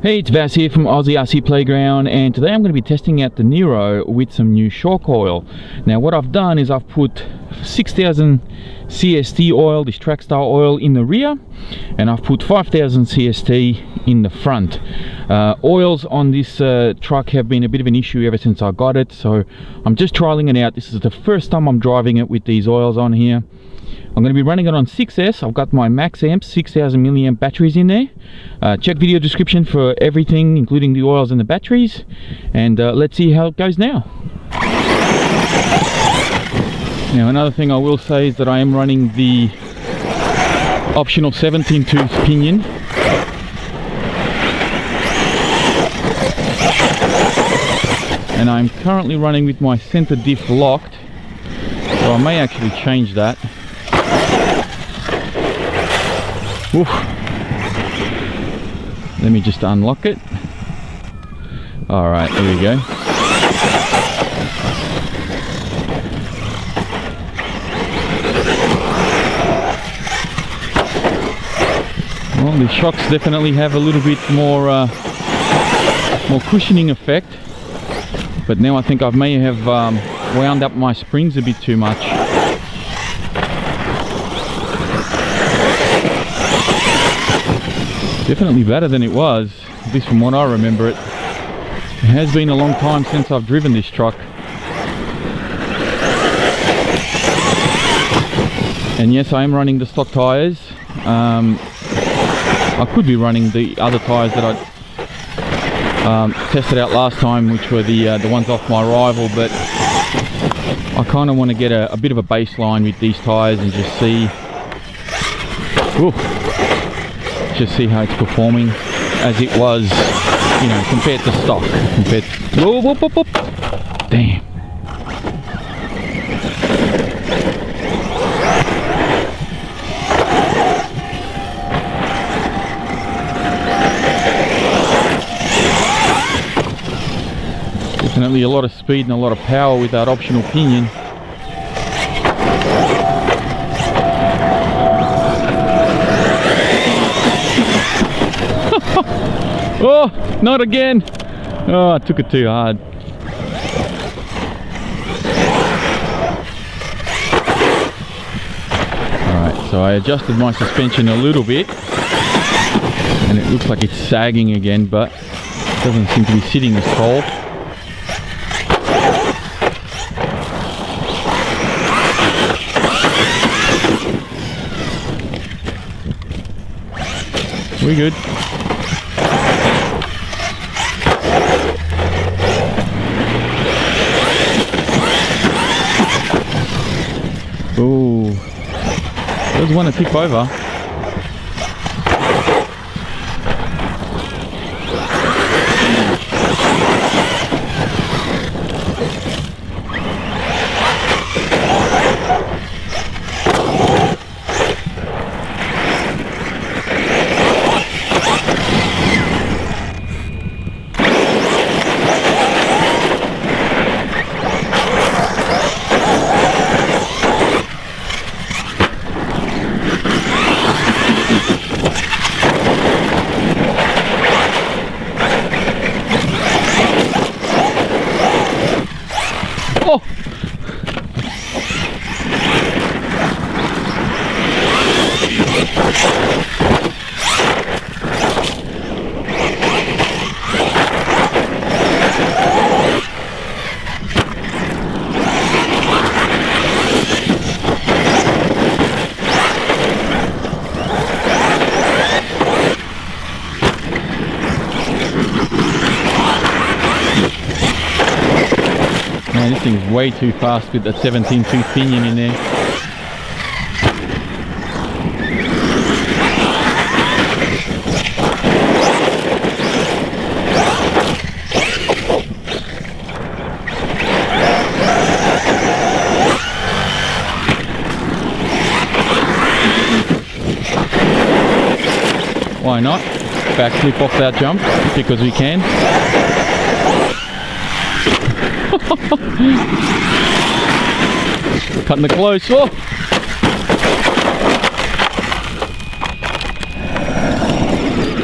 Hey, it's Vass here from Aussie RC Playground, and today I'm going to be testing out the Nero with some new shock oil. Now what I've done is I've put 6000 CST oil, this track style oil, in the rear, and I've put 5000 CST in the front. Oils on this truck have been a bit of an issue ever since I got it, so I'm just trialing it out. This is the first time I'm driving it with these oils on here. I'm going to be running it on 6S. I've got my max amps, 6000 milliamp batteries in there. Check video description for everything, including the oils and the batteries. And let's see how it goes now. Now another thing I will say is that I am running the optional 17 tooth pinion. And I'm currently running with my center diff locked, so I may actually change that. Oof. Let me just unlock it. Alright, here we go. Well, the shocks definitely have a little bit more cushioning effect, but now I think I may have wound up my springs a bit too much. Definitely better than it was, at least from what I remember it. It has been a long time since I've driven this truck. And yes, I am running the stock tyres. I could be running the other tyres that I tested out last time, which were the ones off my rival, but I kind of want to get a bit of a baseline with these tyres and just see how it's performing as it was, you know, compared to stock. Whoop, whoop, whoop. Damn. Definitely a lot of speed and a lot of power with that optional pinion. Oh, not again! Oh, I took it too hard. Alright, so I adjusted my suspension a little bit, and it looks like it's sagging again, but it doesn't seem to be sitting as tall. We're good. Oh, does want to tip over. Oh! Man, this thing's way too fast with that 17 tooth pinion in there. Why not? Backflip off that jump because we can. Cutting it close. Oh!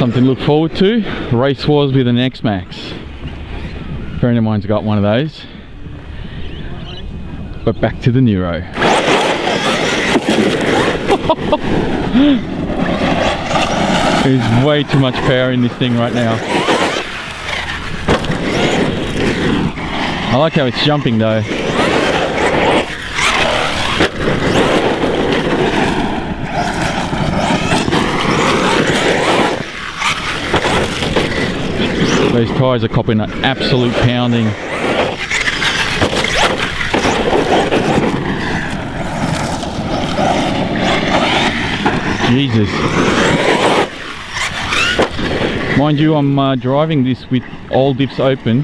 something to look forward to. Race wars with an X-Max. A friend of mine's got one of those. But back to the Nero. There's way too much power in this thing right now. I like how it's jumping though. Those tyres are copping an absolute pounding. Jesus. Mind you, I'm driving this with all diffs open.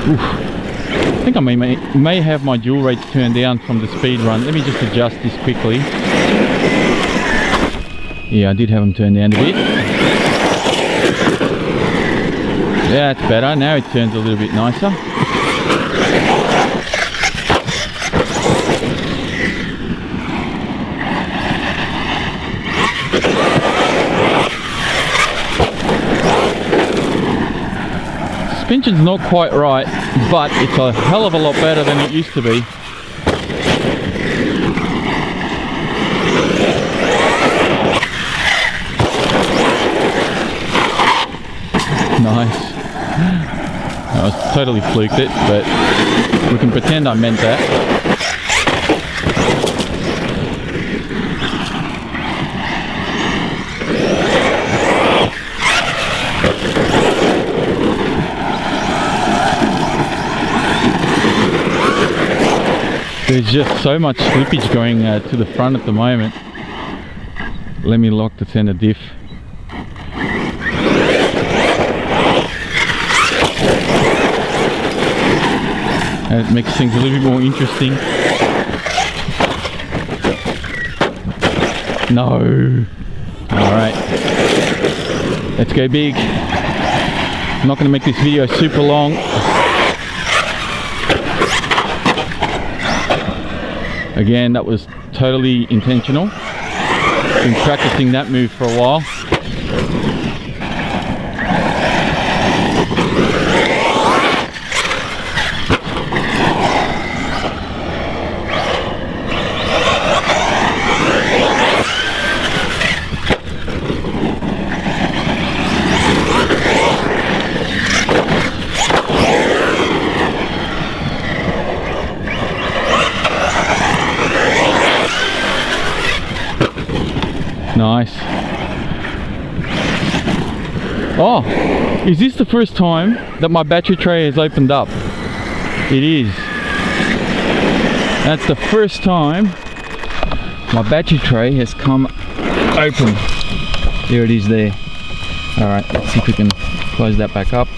Oof. I think I may have my dual rates turned down from the speed run. Let me just adjust this quickly. Yeah, I did have them turned down a bit. Yeah, it's better. Now it turns a little bit nicer. Suspension's not quite right, but it's a hell of a lot better than it used to be. Nice. I was totally fluked it, but we can pretend I meant that. There's just so much slippage going to the front at the moment. Let me lock the center diff. It makes things a little bit more interesting. No. Alright. Let's go big. I'm not going to make this video super long. Again, that was totally intentional. Been practicing that move for a while. Nice. Oh, is this the first time that my battery tray has opened up? It is. That's the first time my battery tray has come open. There it is there. Alright, let's see if we can close that back up.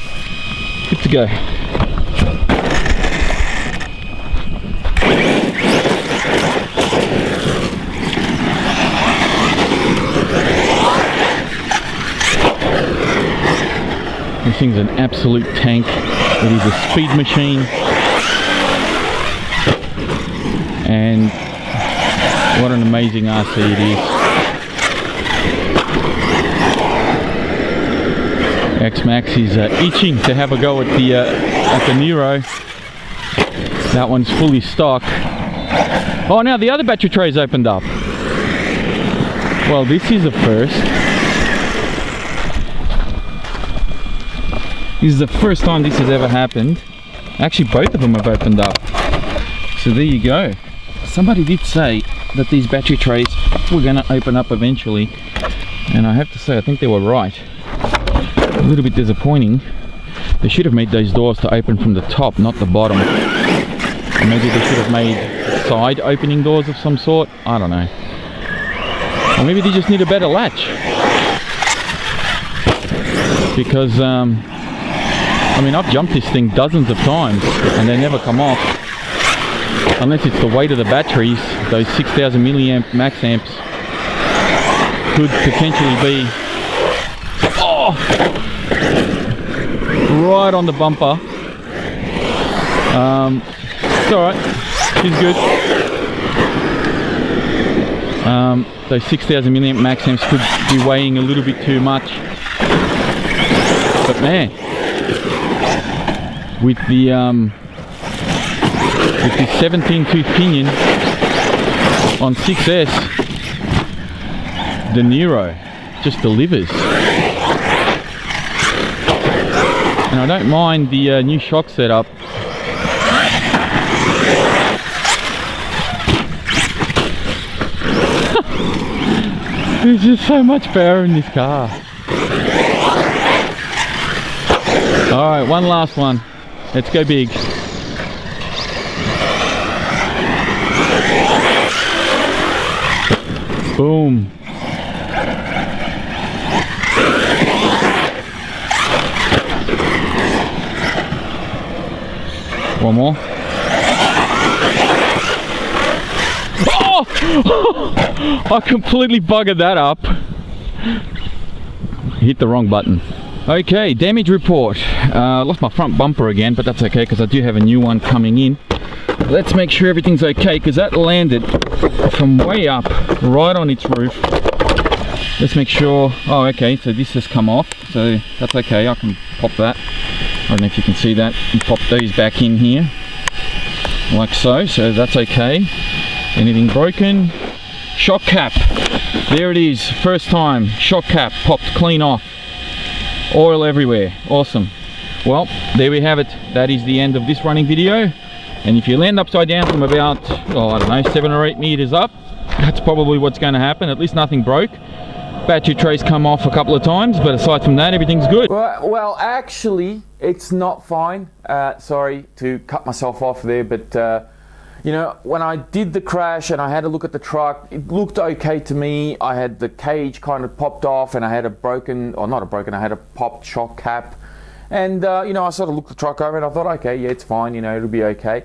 Good to go. This thing's an absolute tank. It is a speed machine. And what an amazing RC it is. X-Max is itching to have a go at the Nero. That one's fully stock. Oh, now the other battery tray's opened up. Well, this is a first. This is the first time this has ever happened. Actually, both of them have opened up. So there you go. Somebody did say that these battery trays were going to open up eventually. And I have to say, I think they were right. A little bit disappointing. They should have made those doors to open from the top, not the bottom. Or maybe they should have made side opening doors of some sort. I don't know. Or maybe they just need a better latch. Because, I mean, I've jumped this thing dozens of times and they never come off. Unless it's the weight of the batteries, those 6,000 milliamp max amps could potentially be, oh, right on the bumper. It's alright, she's good. Those 6,000 milliamp max amps could be weighing a little bit too much. But man, with the 17 tooth pinion on 6S, the Nero just delivers. And I don't mind the new shock setup. There's just so much power in this car. Alright, one last one. Let's go big. Boom. One more. Oh! I completely buggered that up. Hit the wrong button. Okay, damage report. Lost my front bumper again, but that's okay because I do have a new one coming in. Let's make sure everything's okay because that landed from way up, right on its roof. Let's make sure. Oh, okay, so this has come off, so that's okay. I can pop that. I don't know if you can see that. And pop these back in here, like so. So that's okay. Anything broken? Shock cap. There it is. First time. Shock cap popped clean off. Oil everywhere. Awesome. Well, there we have it. That is the end of this running video. And if you land upside down from about, oh, I don't know, 7 or 8 meters up, that's probably what's going to happen. At least nothing broke. Battery trays come off a couple of times, but aside from that, everything's good. Well, actually, it's not fine. Sorry to cut myself off there, but you know, when I did the crash and I had a look at the truck, it looked okay to me. I had the cage kind of popped off and I had a broken, or not a broken, I had a popped shock cap. And you know, I sort of looked the truck over and I thought, okay, yeah, it's fine, you know, it'll be okay.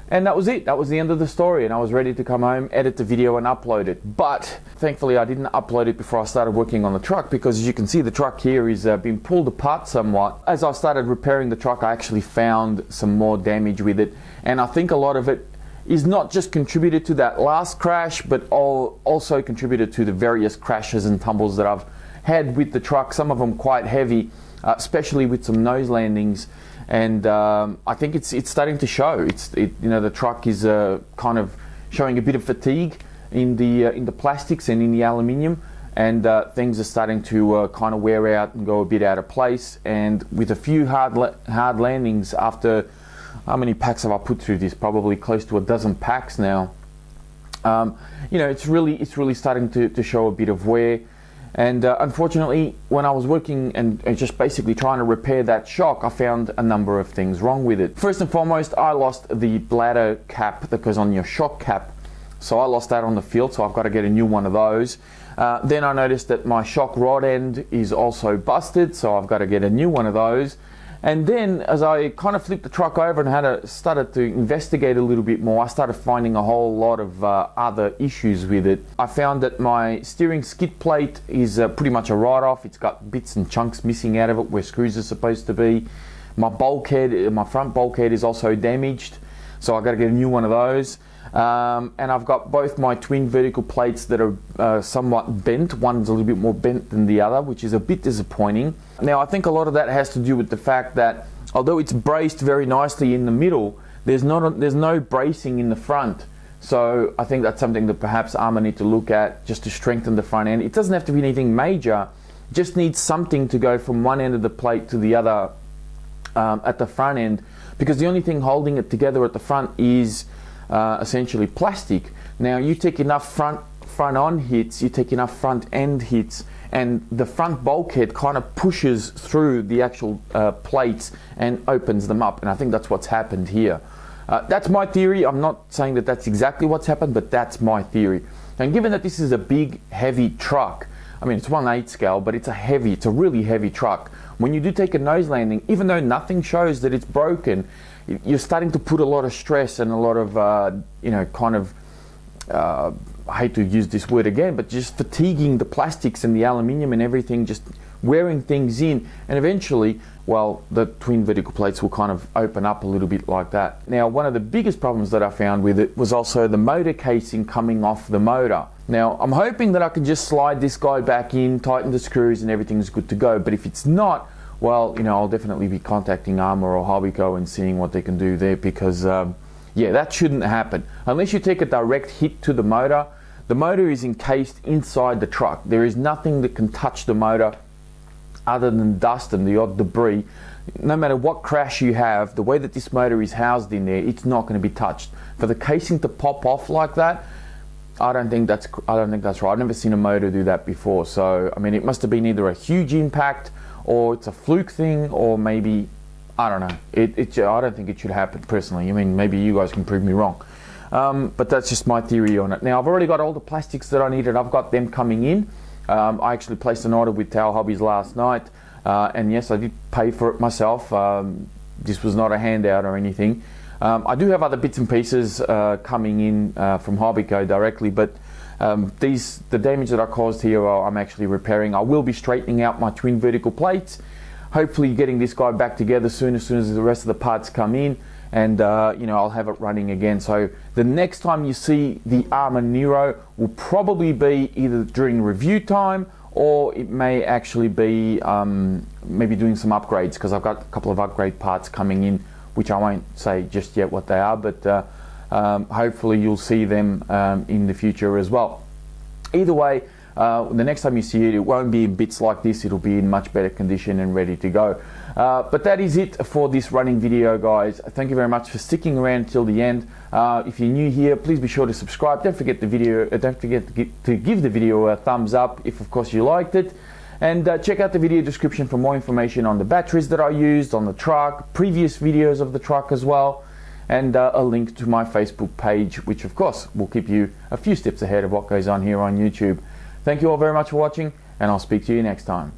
And that was it. That was the end of the story. And I was ready to come home, edit the video and upload it. But thankfully I didn't upload it before I started working on the truck, because as you can see, the truck here is been pulled apart somewhat. As I started repairing the truck, I actually found some more damage with it. And I think a lot of it is not just contributed to that last crash, but also contributed to the various crashes and tumbles that I've had with the truck. Some of them quite heavy, especially with some nose landings. And I think it's starting to show. You know, the truck is kind of showing a bit of fatigue in the plastics and in the aluminium, and things are starting to kind of wear out and go a bit out of place. And with a few hard landings after, how many packs have I put through this? Probably close to a dozen packs now. You know, it's really starting to show a bit of wear. And unfortunately, when I was working and just basically trying to repair that shock, I found a number of things wrong with it. First and foremost, I lost the bladder cap that goes on your shock cap. So I lost that on the field, so I've got to get a new one of those. Then I noticed that my shock rod end is also busted, so I've got to get a new one of those. And then as I kind of flipped the truck over and started to investigate a little bit more, I started finding a whole lot of other issues with it. I found that my steering skid plate is pretty much a write-off. It's got bits and chunks missing out of it where screws are supposed to be. My bulkhead, my front bulkhead is also damaged, so I've got to get a new one of those. And I've got both my twin vertical plates that are somewhat bent. One's a little bit more bent than the other, which is a bit disappointing. Now, I think a lot of that has to do with the fact that although it's braced very nicely in the middle, there's no bracing in the front. So I think that's something that perhaps ARRMA need to look at just to strengthen the front end. It doesn't have to be anything major, just needs something to go from one end of the plate to the other at the front end, because the only thing holding it together at the front is essentially plastic. Now, you take enough front-on hits, you take enough front-end hits, and the front bulkhead kind of pushes through the actual plates and opens them up, and I think that's what's happened here. That's my theory. I'm not saying that that's exactly what's happened, but that's my theory. And given that this is a big, heavy truck, I mean, it's 1/8 scale, but it's a really heavy truck. When you do take a nose landing, even though nothing shows that it's broken, you're starting to put a lot of stress and a lot of, you know, kind of, I hate to use this word again, but just fatiguing the plastics and the aluminium and everything, just wearing things in. And eventually, well, the twin vertical plates will kind of open up a little bit like that. Now, one of the biggest problems that I found with it was also the motor casing coming off the motor. Now I'm hoping that I can just slide this guy back in, tighten the screws, and everything's good to go. But if it's not, well, you know, I'll definitely be contacting ARRMA or Hobbyco and seeing what they can do there, because yeah, that shouldn't happen unless you take a direct hit to the motor. The motor is encased inside the truck. There is nothing that can touch the motor other than dust and the odd debris. No matter what crash you have, the way that this motor is housed in there, it's not going to be touched. For the casing to pop off like that, I don't think that's right. I've never seen a motor do that before. So I mean, it must have been either a huge impact, or it's a fluke thing, or maybe, I don't know. I don't think it should happen personally. I mean, maybe you guys can prove me wrong. But that's just my theory on it. Now I've already got all the plastics that I needed. I've got them coming in. I actually placed an order with Towel Hobbies last night, and yes, I did pay for it myself. This was not a handout or anything. I do have other bits and pieces coming in from Hobbyco directly, but the damage that I caused here, I'm actually repairing. I will be straightening out my twin vertical plates, hopefully getting this guy back together soon as the rest of the parts come in, and you know, I'll have it running again. So the next time you see the ARRMA Nero will probably be either during review time, or it may actually be maybe doing some upgrades, because I've got a couple of upgrade parts coming in, which I won't say just yet what they are, but hopefully you'll see them in the future as well. Either way, the next time you see it, it won't be in bits like this. It'll be in much better condition and ready to go. But that is it for this running video, guys. Thank you very much for sticking around till the end. If you're new here, please be sure to subscribe. Don't forget to give the video a thumbs up if of course you liked it. And check out the video description for more information on the batteries that I used on the truck, previous videos of the truck as well, and a link to my Facebook page, which of course will keep you a few steps ahead of what goes on here on YouTube. Thank you all very much for watching, and I'll speak to you next time.